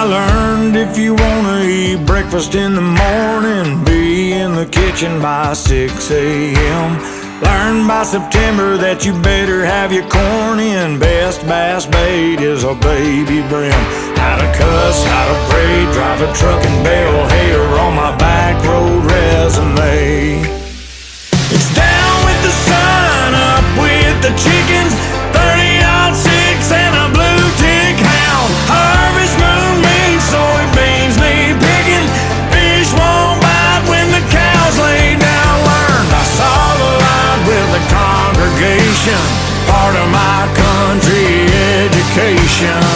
learned if you wanna eat breakfast in the morning, be in the kitchen by 6 a.m. Learned by September that you better have your corn in. Best bass bait is a baby brim. How to cuss, how to pray, drive a truck and bale hair on my back road resume. It's down with the sun, up with the chickens, 30-06 and a blue tick hound. Harvest moon means soybeans need picking. Fish won't bite when the cows lay down. Learned I saw the light with the congregation, part of my country education.